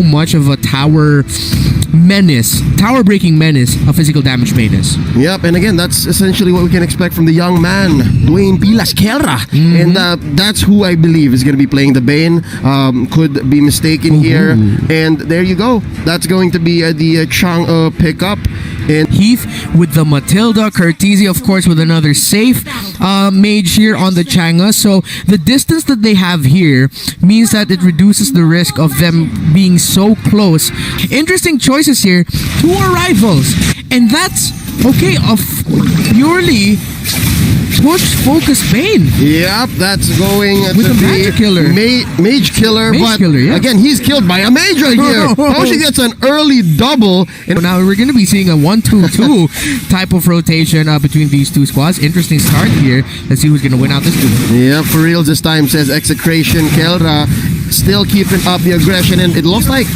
much of a tower breaking menace, a physical damage menace. Yep, and again, that's essentially what we can expect from the young man, Dwayne Pilas Kelra. And that's who I believe is going to be playing the Bane. Could be mistaken here. And there you go. That's going to be the Chang pickup. And Heath with the Matilda, Curtisi of course with another safe mage here on the Chang'e. So the distance that they have here means that it reduces the risk of them being so close. Interesting choices here. 2 arrivals, and that's okay, of purely push-focused Bane. Yep, that's going with to a be magic killer. Mage killer. Yeah. Again, he's killed by a mage right here. Toshi gets an early double. And now we're going to be seeing a 1-2-2 type of rotation between these two squads. Interesting start here. Let's see who's going to win out this duel. Yeah, for real this time, says Execration. Kelra still keeping up the aggression, and it looks like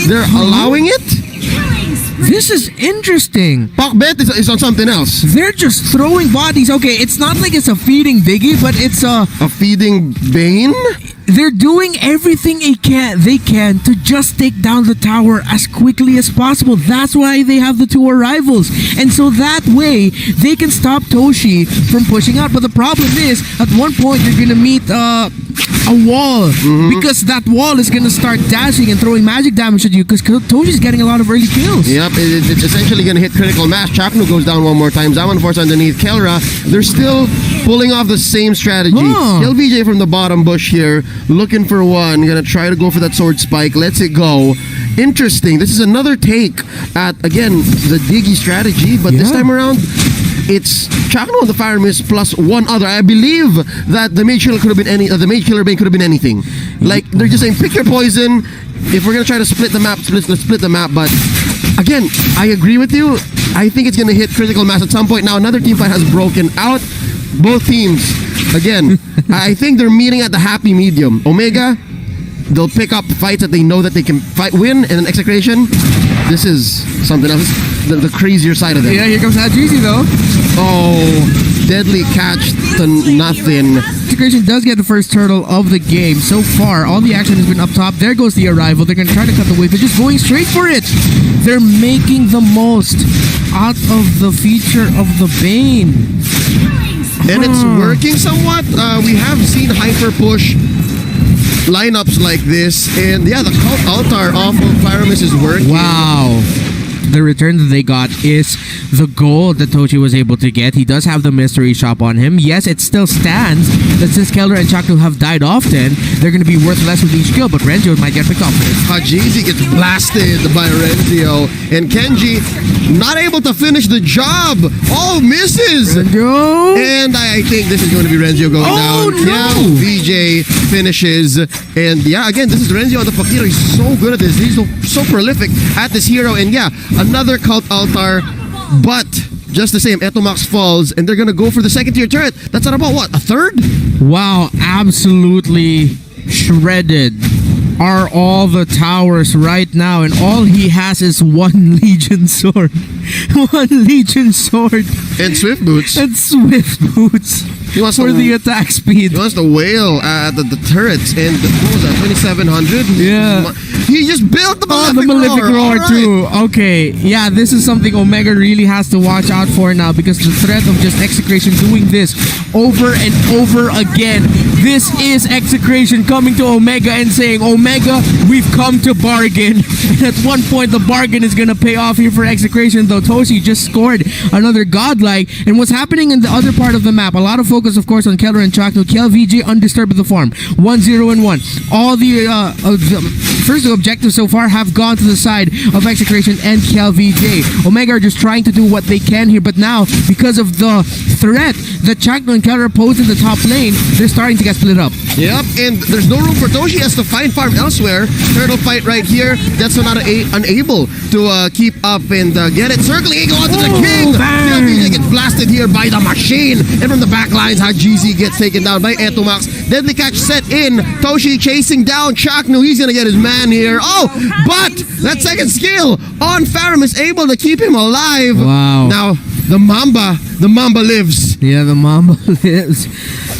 they're allowing it. This is interesting. Pakbet is on something else. They're just throwing bodies. Okay, it's not like it's a feeding Diggy, but it's a feeding Bane? They're doing everything they can to just take down the tower as quickly as possible. That's why they have the 2 arrivals. And so that way, they can stop Toshi from pushing out. But the problem is, at one point, you're going to meet a wall. Because that wall is going to start dashing and throwing magic damage at you because Toshi's getting a lot of early kills. Yep, it's essentially going to hit critical mass. Chaknu goes down one more time. Zaman Force underneath. Kelra, they're still pulling off the same strategy. Kill VJ from the bottom bush here. Looking for one. Gonna try to go for that sword spike. Lets it go. Interesting. This is another take at, again, the Diggy strategy. But this time around, it's Chakno on the fire mist plus one other. I believe that the mage killer could have been the mage killer Bane could have been anything. Like, they're just saying, pick your poison. If we're gonna try to split the map, let's split the map. But again, I agree with you. I think it's gonna hit critical mass at some point. Now another team fight has broken out. Both teams, again, I think they're meeting at the happy medium. Omega, they'll pick up fights that they know that they can win, and then Execration, this is something else. The crazier side of them. Yeah, here comes Adjisi though. Oh, deadly catch to nothing. Execration does get the first turtle of the game. So far, all the action has been up top. There goes the arrival. They're going to try to cut the wave. They're just going straight for it. They're making the most out of the feature of the Bane. And it's working somewhat. We have seen hyper push lineups like this, and yeah, the cult altar off of Pyramus is working. Wow. The return that they got is the gold that Toshi was able to get. He does have the mystery shop on him. Yes, it still stands that since Kelra and Chaknu have died often, they're going to be worth less with each kill, but Renzio might get picked off. Hajizi gets blasted by Renzio, and Kenji not able to finish the job. Oh, misses! Renzio! And I think this is going to be Renzio going down. No. Yeah, VJ finishes. And yeah, again, this is Renzio on the Fakiro. He's so good at this. He's so prolific at this hero. And yeah, another cult altar, but just the same, Etomax falls, and they're gonna go for the second tier turret. That's at about what, a third? Wow, absolutely shredded are all the towers right now, and all he has is one Legion sword. One Legion sword. And Swift Boots. And Swift Boots. He wants for the attack speed. He wants to wail at the turrets. And what was that, 2700? Yeah. He just built the Malefic Roar too. Okay, yeah, this is something Omega really has to watch out for now, because the threat of just Execration doing this over and over again. This is Execration coming to Omega and saying, Omega, we've come to bargain. And at one point, the bargain is going to pay off here for Execration, though Toshi just scored another godlike. And what's happening in the other part of the map, a lot of focus, of course, on Kelra and Chakno. Kel VJ undisturbed with the farm. 1-0-1. All the first objectives so far have gone to the side of Execration and Kel VJ. Omega are just trying to do what they can here, but now, because of the threat that Chakno and Kelra pose in the top lane, they're starting to get split up. Yep, and there's no room for Toshi. He has to find farm elsewhere. Turtle fight right here. That's not unable to keep up and get it. Circling Eagle onto the king. Kel VJ gets blasted here by the machine. And from the back lines, Hajizi gets taken down by Etomax. Deadly catch set in. Toshi chasing down Chaknu. He's going to get his man here. Oh, but that second skill on Farum is able to keep him alive. Wow. Now, the Mamba the Mamba lives. Yeah, the Mamba lives.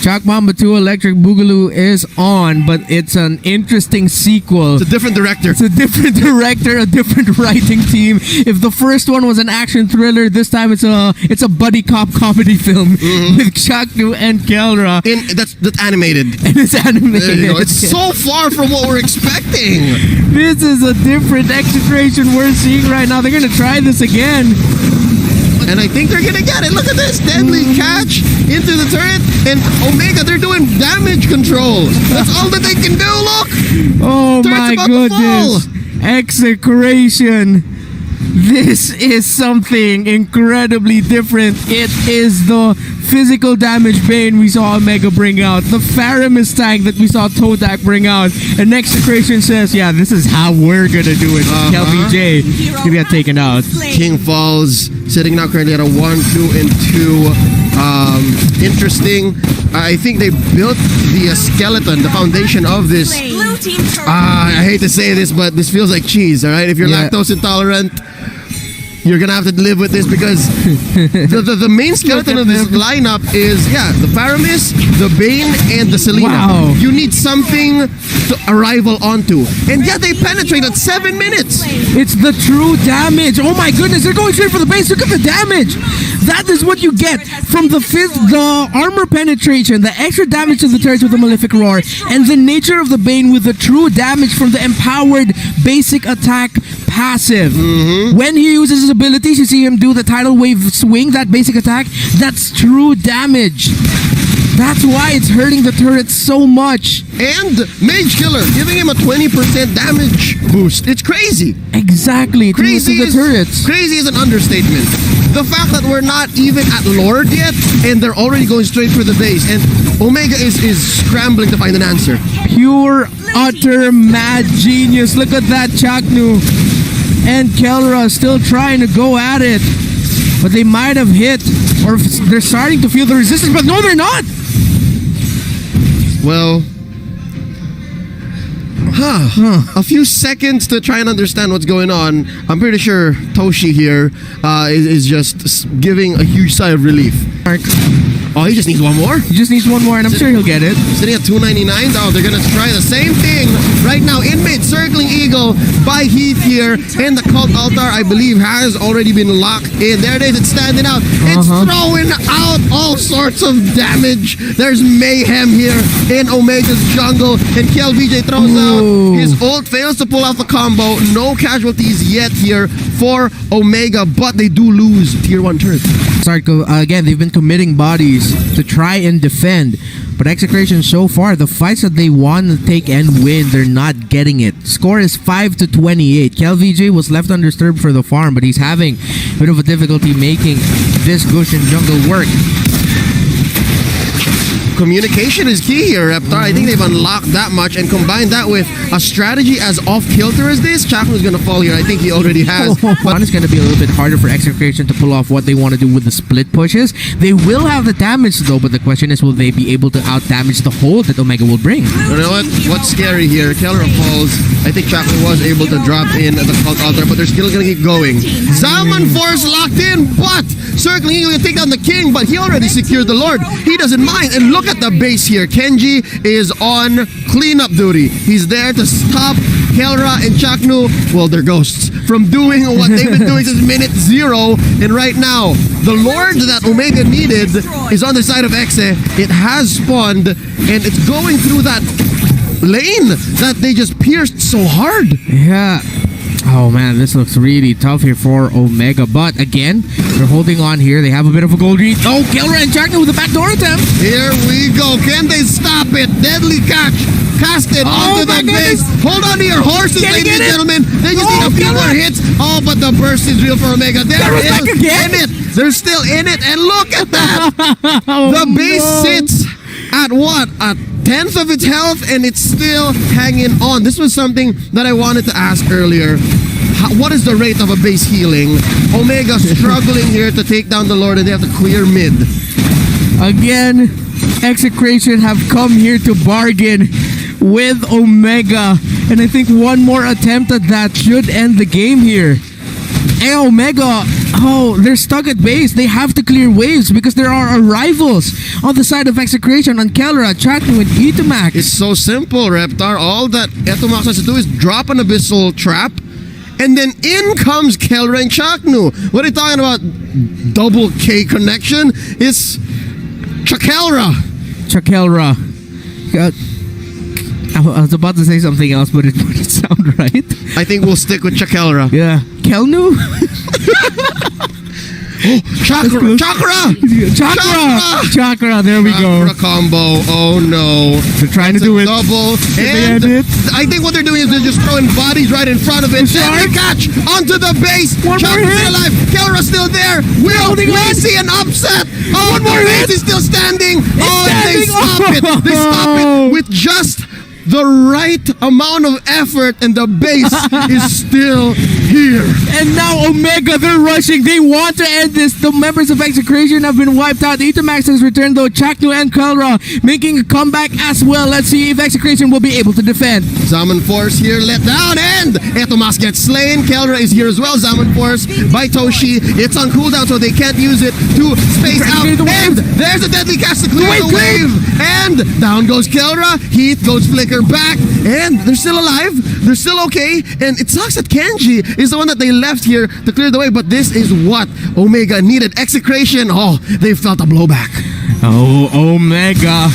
Chalk Mamba 2 Electric Boogaloo is on, but it's an interesting sequel. It's a different director. It's a different director, a different writing team. If the first one was an action thriller, this time it's a buddy cop comedy film with Chaknu and Kelra. That's animated. And it's animated. There you go. It's so far from what we're expecting. This is a different execration we're seeing right now. They're gonna try this again. And I think they're gonna get it. Look at this. Deadly catch into the turret. And Omega, they're doing damage control. That's all that they can do. Look. Oh Turret's my about to fall. goodness. Execration. This is something incredibly different. It is the physical damage Bane we saw Omega bring out, the Faramis tank that we saw Todak bring out, and Execration says, yeah, this is how we're gonna do it. LBJ gonna get taken out. King Falls sitting now currently at a 1, 2, and 2. Interesting. I think they built the skeleton, the foundation of this. I hate to say this, but this feels like cheese, all right? If you're lactose intolerant, you're gonna have to live with this because the main skeleton of this lineup is the Faramis, the Bane, and the Selena. Wow. You need something to arrival onto, and yet they penetrate at 7 minutes. It's the true damage. Oh my goodness, they're going straight for the base. Look at the damage. That is what you get from the armor penetration, the extra damage to the turrets with the Malefic Roar, and the nature of the Bane with the true damage from the empowered basic attack passive. When he uses his abilities, you see him do the tidal wave swing, that basic attack. That's true damage. That's why it's hurting the turret so much. And Mage Killer giving him a 20% damage boost. It's crazy. Exactly. Crazy to the turrets. Crazy is an understatement. The fact that we're not even at Lord yet, and they're already going straight for the base, and Omega is scrambling to find an answer. Pure, utter, mad genius. Look at that, Chaknu and Kelra still trying to go at it, but they might have hit, or they're starting to feel the resistance, but no, they're not. Well, a few seconds to try and understand what's going on. I'm pretty sure Toshi here is just giving a huge sigh of relief. Oh, he just needs one more? He just needs one more, and I'm sure he'll get it. Sitting at 299. Oh, they're gonna try the same thing right now. In mid, circling Eagle by Heath here. And the Cult Altar, I believe, has already been locked in. There it is, it's standing out. It's throwing out all sorts of damage. There's mayhem here in Omega's jungle. And KLVJ throws out his ult, fails to pull off the combo. No casualties yet here for Omega, but they do lose tier 1 turret. Again, they've been committing bodies to try and defend, but Execration so far, the fights that they want to take and win, they're not getting it. Score is 5-28. KLVJ was left undisturbed for the farm, but he's having a bit of a difficulty making this Gushin jungle work. Communication is key here, Reptar. I think they've unlocked that much, and combined that with a strategy as off-kilter as this, Chaknu's gonna fall here. I think he already has. But it's gonna be a little bit harder for Execration to pull off what they want to do with the split pushes. They will have the damage though, but the question is, will they be able to out-damage the hold that Omega will bring? You know what? What's scary here? Kelra falls. I think Chaknu was able to drop in the Cult Altar, but they're still gonna keep going. Zaman Force locked in, but circling Eagle can take down the King, but he already secured the Lord. He doesn't mind, and look at the base here. Kenji is on cleanup duty. He's there to stop Kelra and Chaknu, well, they're ghosts, from doing what they've been doing since minute 0. And right now, the Lord that Omega needed is on the side of Exe. It has spawned, and it's going through that lane that they just pierced so hard. Yeah. Oh man, this looks really tough here for Omega, but again, they're holding on here. They have a bit of a gold lead. Oh, Kelra and Chaknu with a backdoor attempt. Here we go. Can they stop it? Deadly catch. Casted onto the base. Hold on to your horses, ladies and gentlemen. They just need a few more hits. Oh, but the burst is real for Omega. They're in it. They're still in it. And look at that. The base sits at what? A 10th of its health, and it's still hanging on. This was something that I wanted to ask earlier. What is the rate of a base healing? Omega struggling here to take down the Lord, and they have to clear mid. Again, Execration have come here to bargain with Omega, and I think one more attempt at that should end the game here. And Omega Oh, they're stuck at base. They have to clear waves because there are rivals on the side of Execration on Kelra, Chaknu, and Etamax. It's so simple, Reptar. All that Etomax has to do is drop an Abyssal Trap, and then in comes Kelra and Chaknu. What are you talking about? Double K connection? It's Chakelra. Chakelra. I was about to say something else, but it wouldn't sound right. I think we'll stick with Chakelra. Yeah. Kelnu? Oh, Chakra! Chakra, there we go. Chakra combo. Oh no. They're trying to do it. Double. They And end it. I think what they're doing is they're just throwing bodies right in front of it. Then they catch onto the base. One more Chakra's hit. still alive. Kelra's still there. Will holding we on. see an upset? Oh, One more the hit. base is still standing. Oh, they standing. stop it. They stop Oh. it with just the right amount of effort, and the base is still here. And now Omega, they're rushing. They want to end this. The members of Execration have been wiped out. Etamax has returned though. Chaknu and Kelra making a comeback as well. Let's see if Execration will be able to defend. Zaman Force here let down, and Etomax gets slain. Kelra is here as well. Zaman Force by Toshi. It's on cooldown, so they can't use it to space out. Activate the wave. And there's a deadly cast to clear the Wait, wave. And down goes Kelra. Heath goes Flicker back, and they're still alive. They're still okay. And it sucks that Kenji is the one that they left here to clear the way. But this is what Omega needed. Execration. Oh, they felt a blowback. Oh, Omega.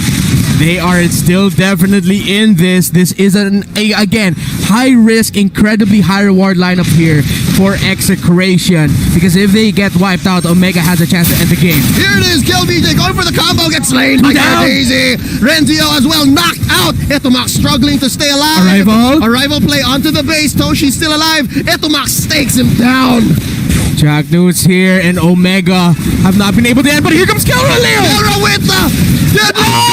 They are still definitely in this. This is again, high risk, incredibly high reward lineup here for Execration. Because if they get wiped out, Omega has a chance to end the game. Here it is. KillVJ going for the combo. Gets slain by Down. Daisy. Renzio as well knocked out. Etomax struggling to stay alive. Arrival play onto the base. Toshi's still alive. Etomax stakes him down. Chaknu's here and Omega have not been able to end, but here comes Kelra, Leo! Kelra with the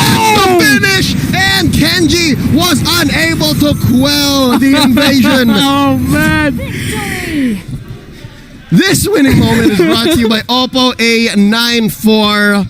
finish, and Kenji was unable to quell the invasion. Oh man! This winning moment is brought to you by Oppo A94.